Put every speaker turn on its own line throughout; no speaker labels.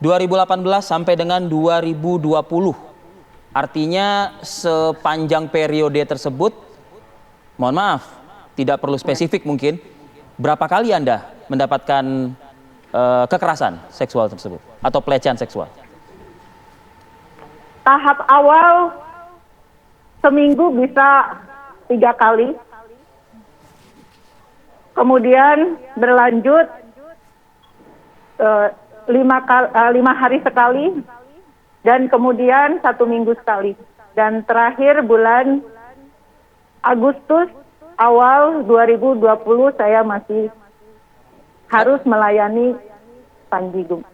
2018 sampai dengan 2020. Artinya sepanjang periode tersebut, mohon maaf, tidak perlu spesifik mungkin, berapa kali Anda mendapatkan kekerasan seksual tersebut atau pelecehan seksual?
Tahap awal seminggu bisa 3 kali, kemudian berlanjut 5 hari sekali, dan kemudian 1 minggu sekali. Dan terakhir bulan Agustus awal 2020 saya masih harus melayani Panji Gumilang.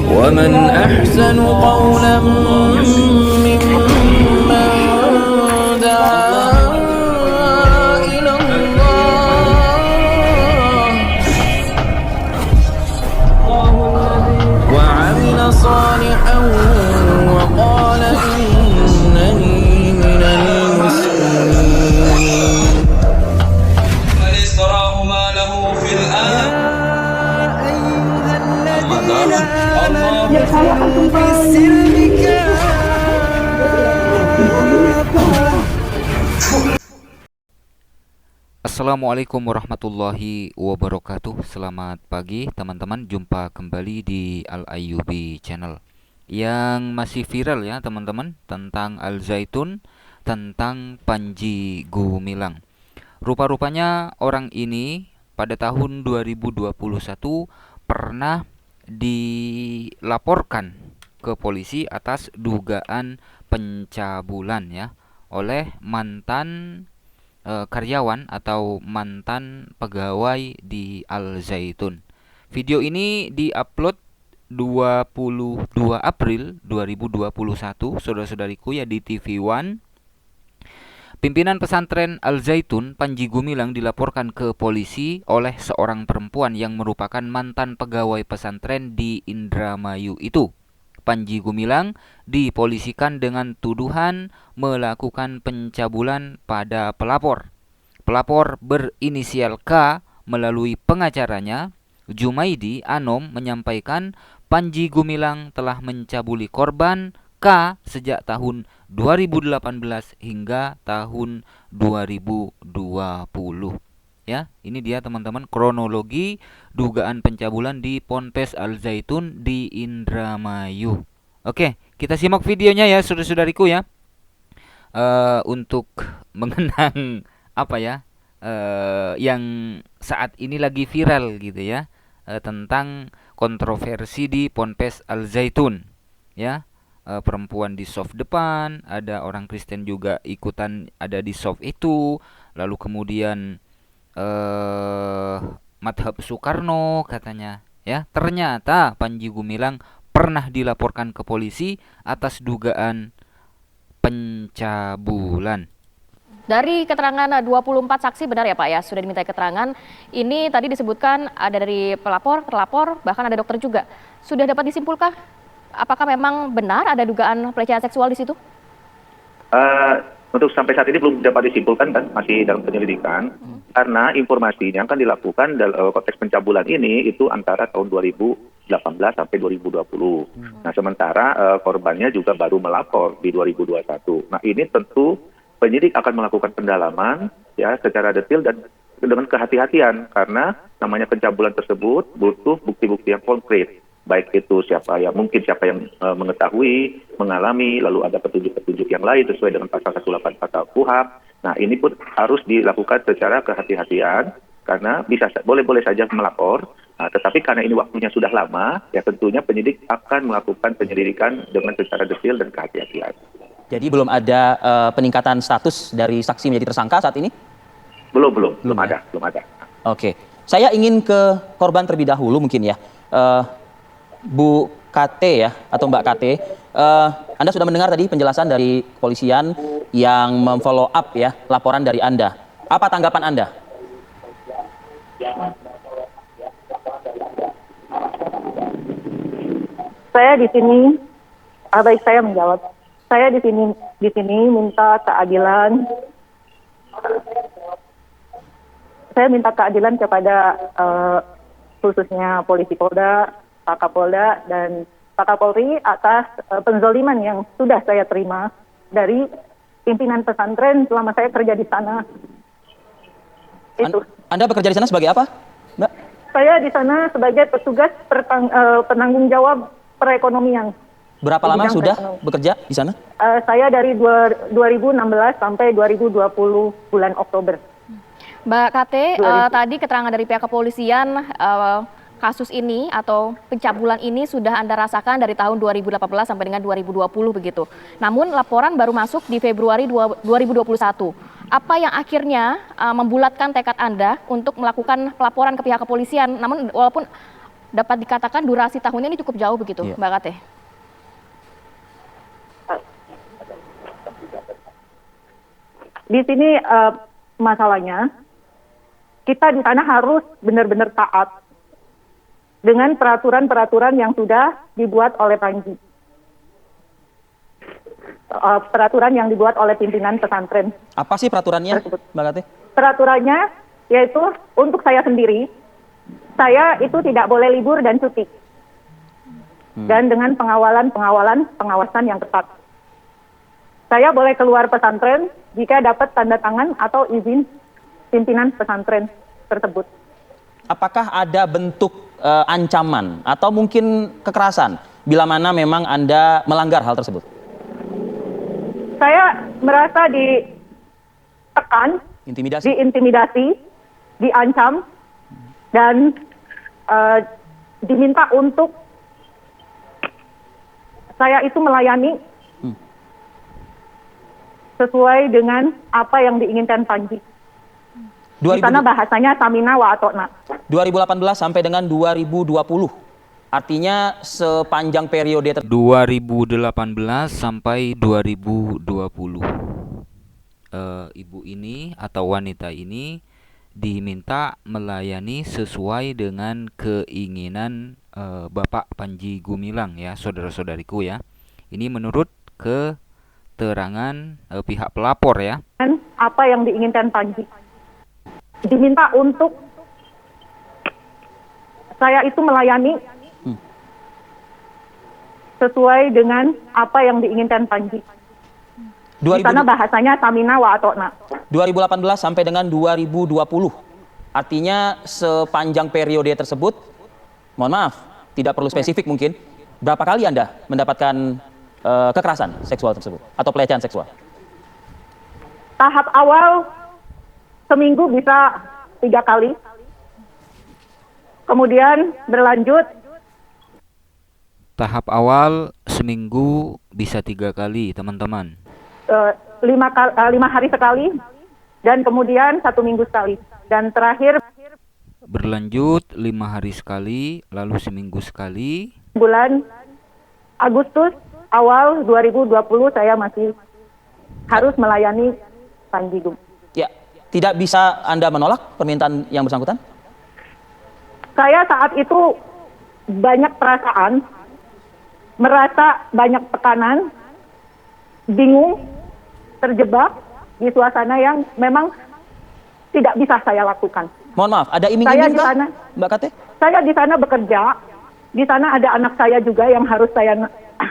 ومن أحسن قولا ممن دعا إلى الله وعمل صالحا وقال إنني من المسلمين
من اشتراه ما له في
Assalamualaikum warahmatullahi wabarakatuh. Selamat pagi teman-teman, jumpa kembali di Al-Ayyubi Channel yang masih viral ya teman-teman, tentang Al Zaitun, tentang Panji Gumilang. Rupa-rupanya orang ini pada tahun 2021 pernah dilaporkan ke polisi atas dugaan pencabulan ya oleh mantan karyawan atau mantan pegawai di Al Zaitun. Video ini diupload 22 April 2021, saudara-saudariku ya, di TV One. Pimpinan pesantren Al Zaitun, Panji Gumilang, dilaporkan ke polisi oleh seorang perempuan yang merupakan mantan pegawai pesantren di Indramayu itu. Panji Gumilang dipolisikan dengan tuduhan melakukan pencabulan pada pelapor. Pelapor berinisial K melalui pengacaranya, Jumaidi Anom, menyampaikan Panji Gumilang telah mencabuli korban K sejak tahun 2018 hingga tahun 2020. Ya, ini dia teman-teman kronologi dugaan pencabulan di Ponpes Al Zaitun di Indramayu. Oke, kita simak videonya ya, saudara-saudariku ya. Untuk mengenang apa ya, yang saat ini lagi viral gitu ya, tentang kontroversi di Ponpes Al Zaitun ya. Perempuan di soft depan, ada orang Kristen juga ikutan ada di soft itu, lalu kemudian Madhab Soekarno katanya ya. Ternyata Panji Gumilang pernah dilaporkan ke polisi atas dugaan pencabulan.
Dari keterangan 24 saksi, benar ya Pak ya, sudah diminta keterangan. Ini tadi disebutkan ada dari pelapor, terlapor, bahkan ada dokter juga. Sudah dapat disimpulkah apakah memang benar ada dugaan pelecehan seksual di situ?
Untuk sampai saat ini belum dapat disimpulkan, kan masih dalam penyelidikan, karena informasinya kan dilakukan dalam konteks pencabulan ini itu antara tahun 2018 sampai 2020. Nah, sementara korbannya juga baru melapor di 2021. Nah, ini tentu penyidik akan melakukan pendalaman ya secara detail dan dengan kehati-hatian, karena namanya pencabulan tersebut butuh bukti-bukti yang konkret. Baik itu siapa yang mengetahui, mengalami, lalu ada petunjuk-petunjuk yang lain sesuai dengan pasal 184 KUHP. Nah, ini pun harus dilakukan secara kehati-hatian, karena boleh saja melapor, tetapi karena ini waktunya sudah lama, ya tentunya penyidik akan melakukan penyelidikan dengan secara detail dan kehati-hatian.
Jadi belum ada peningkatan status dari saksi menjadi tersangka saat ini? Belum ada. Oke, saya ingin ke korban terlebih dahulu mungkin ya. Bu KT ya, atau Mbak KT, Anda sudah mendengar tadi penjelasan dari kepolisian yang memfollow up ya laporan dari Anda. Apa tanggapan Anda?
Saya di sini, baik, saya menjawab. Saya di sini minta keadilan. Saya minta keadilan kepada khususnya Polisi Polda, Pak Kapolda, dan Pak Kapolri atas penzoliman yang sudah saya terima dari pimpinan pesantren selama saya kerja di sana. Itu.
Anda bekerja di sana sebagai apa, Mbak?
Saya di sana sebagai petugas penanggung jawab perekonomian.
Berapa
Di
lama
bidang
sudah
perekonomian.
bekerja di sana?
Saya dari 2016 sampai 2020 bulan Oktober.
Mbak KT, tadi keterangan dari pihak kepolisian, kasus ini atau pencabulan ini sudah Anda rasakan dari tahun 2018 sampai dengan 2020 begitu. Namun laporan baru masuk di Februari 2021. Apa yang akhirnya membulatkan tekad Anda untuk melakukan pelaporan ke pihak kepolisian? Namun walaupun dapat dikatakan durasi tahunnya ini cukup jauh begitu,
Iya.
Mbak KT.
Di sini masalahnya, kita di sana harus benar-benar taat dengan peraturan-peraturan yang sudah dibuat oleh Panji. Peraturan yang dibuat oleh pimpinan pesantren.
Apa sih peraturannya,
Tersebut.
Mbak Kate?
Peraturannya yaitu untuk saya sendiri, saya itu tidak boleh libur dan cuti. Dan dengan pengawasan yang ketat. Saya boleh keluar pesantren jika dapat tanda tangan atau izin pimpinan pesantren tersebut.
Apakah ada bentuk ancaman atau mungkin kekerasan bila mana memang Anda melanggar hal tersebut?
Saya merasa ditekan,
Intimidasi?
diintimidasi, diancam, dan diminta untuk saya itu melayani sesuai dengan apa yang diinginkan Panji. Di sana bahasanya samina wa atona.
2018 sampai dengan 2020. Artinya sepanjang periode
2018 sampai 2020. Ibu ini atau wanita ini diminta melayani sesuai dengan keinginan Bapak Panji Gumilang ya, saudara-saudariku ya. Ini menurut keterangan pihak pelapor ya.
Dan apa yang diinginkan Panji. Diminta untuk saya itu melayani sesuai dengan apa yang diinginkan Panji. Di sana bahasanya samina wa atona.
2018 sampai dengan 2020. Artinya sepanjang periode tersebut, mohon maaf, tidak perlu spesifik mungkin, berapa kali Anda mendapatkan kekerasan seksual tersebut atau pelecehan seksual?
Tahap awal seminggu bisa 3 kali. Kemudian berlanjut.
Tahap awal seminggu bisa 3 kali, teman-teman.
5 hari sekali. Dan kemudian 1 minggu sekali. Dan terakhir
Berlanjut 5 hari sekali, lalu seminggu sekali.
bulan Agustus awal 2020 saya masih harus melayani Panji Gumilang.
Ya, tidak bisa Anda menolak permintaan yang bersangkutan?
Saya saat itu banyak perasaan, merasa banyak tekanan, bingung, terjebak di suasana yang memang tidak bisa saya lakukan.
Mohon maaf, ada
Saya
iming-iming
di
kah,
sana,
Mbak Kate?
saya di sana bekerja, di sana ada anak saya juga yang harus saya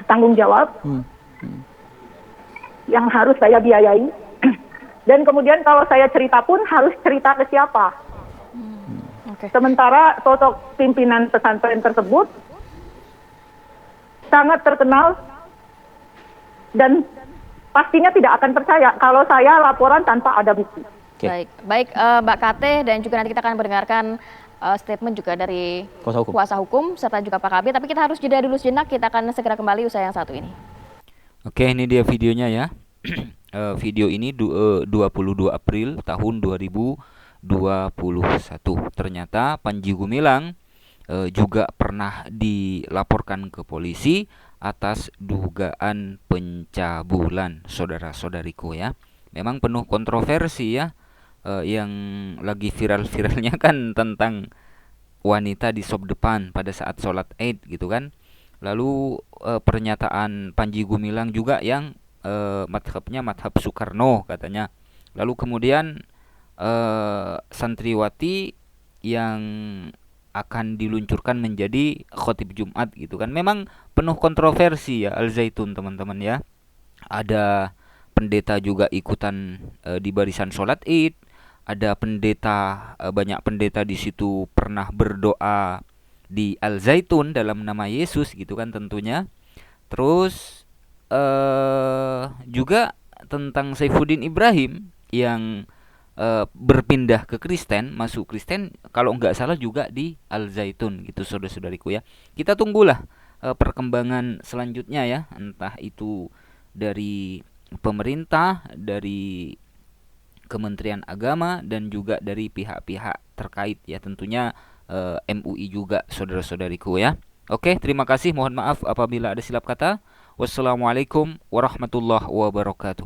tanggung jawab, yang harus saya biayai. Dan kemudian kalau saya cerita pun harus cerita ke siapa.
Oke.
Sementara sosok pimpinan pesantren tersebut sangat terkenal dan pastinya tidak akan percaya kalau saya laporan tanpa ada bukti.
Oke.
Baik, Mbak Kate, dan juga nanti kita akan mendengarkan statement juga dari
Kuasa hukum.
serta juga Pak Kabit. Tapi kita harus jeda dulu sejenak, kita akan segera kembali usai yang satu ini.
Oke, ini dia videonya ya. Video ini 22 April tahun 2021. Ternyata Panji Gumilang juga pernah dilaporkan ke polisi atas dugaan pencabulan, saudara-saudariku ya. Memang penuh kontroversi ya. Yang lagi viral-viralnya kan tentang wanita di sop depan pada saat sholat Id gitu kan. Lalu pernyataan Panji Gumilang juga yang madhabnya madhab Soekarno katanya. Lalu kemudian santriwati yang akan diluncurkan menjadi khotib Jumat gitu kan. Memang penuh kontroversi ya Al Zaitun teman-teman ya. Ada pendeta juga ikutan di barisan sholat Id. Ada pendeta, banyak pendeta di situ pernah berdoa di Al Zaitun dalam nama Yesus gitu kan tentunya. Terus juga tentang Saifuddin Ibrahim yang berpindah ke Kristen, masuk Kristen kalau nggak salah juga di Al Zaitun gitu saudara-saudariku ya. Kita tunggulah perkembangan selanjutnya ya, entah itu dari pemerintah, dari Kementerian Agama dan juga dari pihak-pihak terkait ya, tentunya MUI juga saudara-saudariku ya. Oke, terima kasih. Mohon maaf apabila ada silap kata. Wassalamualaikum warahmatullahi wabarakatuh.